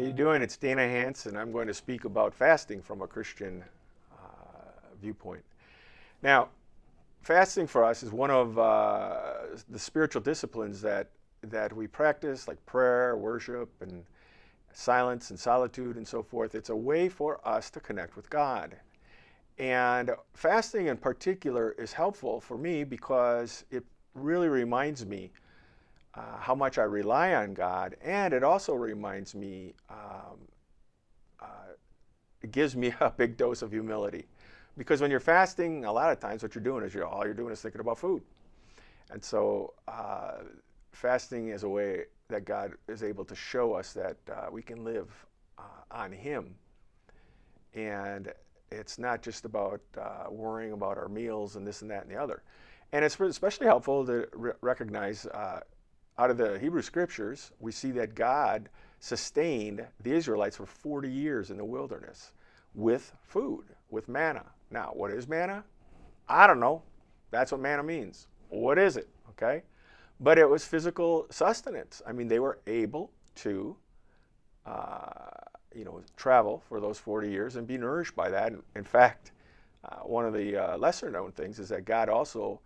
you doing? It's Dana Hanson. I'm going to speak about fasting from a Christian viewpoint. Now, fasting for us is one of the spiritual disciplines that we practice, like prayer, worship, and silence and solitude and so forth. It's a way for us to connect with God. And fasting in particular is helpful for me because it really reminds me how much I rely on God, and it also reminds me, it gives me a big dose of humility. Because when you're fasting, a lot of times what you're doing is all you're doing is thinking about food. And so fasting is a way that God is able to show us that we can live on Him. And it's not just about worrying about our meals and this and that and the other. And it's especially helpful to recognize out of the Hebrew Scriptures, we see that God sustained the Israelites for 40 years in the wilderness with food, with manna. Now, what is manna? I don't know. That's what manna means. What is it? Okay? But it was physical sustenance. I mean, they were able to travel for those 40 years and be nourished by that. In fact, one of the lesser known things is that God also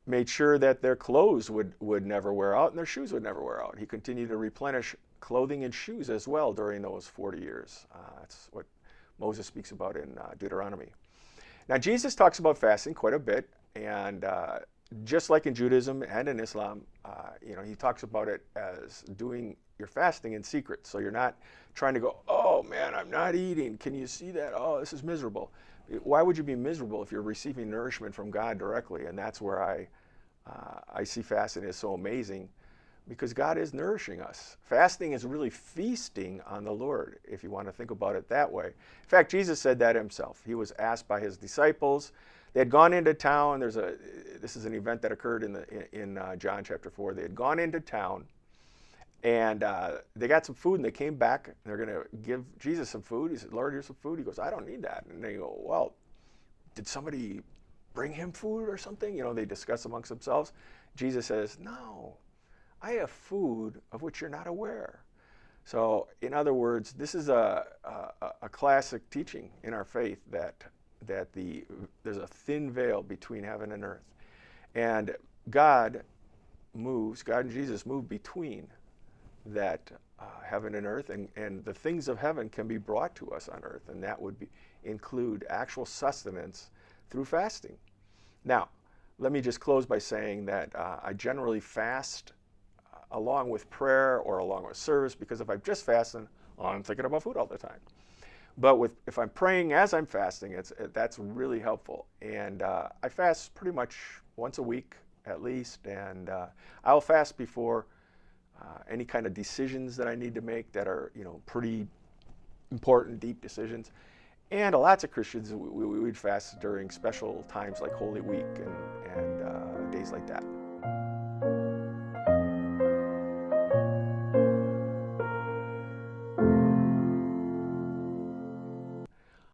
made sure that their clothes would never wear out and their shoes would never wear out. He continued to replenish clothing and shoes as well during those 40 years. That's what Moses speaks about in Deuteronomy. Now, Jesus talks about fasting quite a bit, and just like in Judaism and in Islam, he talks about it as doing your fasting in secret. So you're not trying to go, oh man, I'm not eating. Can you see that? Oh, this is miserable. Why would you be miserable if you're receiving nourishment from God directly? And that's where I see fasting is so amazing, because God is nourishing us. Fasting is really feasting on the Lord, if you want to think about it that way. In fact, Jesus said that himself. He was asked by his disciples. They had gone into town. This is an event that occurred in John chapter 4. They had gone into town, and they got some food, and they came back, and they're going to give Jesus some food. He said, Lord, here's some food. He goes, I don't need that. And they go, well, did somebody bring him food or something? They discuss amongst themselves. Jesus says, no, I have food of which you're not aware. So, in other words, this is a classic teaching in our faith that there's a thin veil between heaven and earth. And God and Jesus move between that heaven and earth, and the things of heaven can be brought to us on earth, and that would include actual sustenance through fasting. Now, let me just close by saying that I generally fast along with prayer or along with service, because if I'm just fasting, I'm thinking about food all the time. But if I'm praying as I'm fasting, that's really helpful. And I fast pretty much once a week at least, and I'll fast before any kind of decisions that I need to make that are pretty important, deep decisions. And lots of Christians, we would fast during special times like Holy Week and days like that.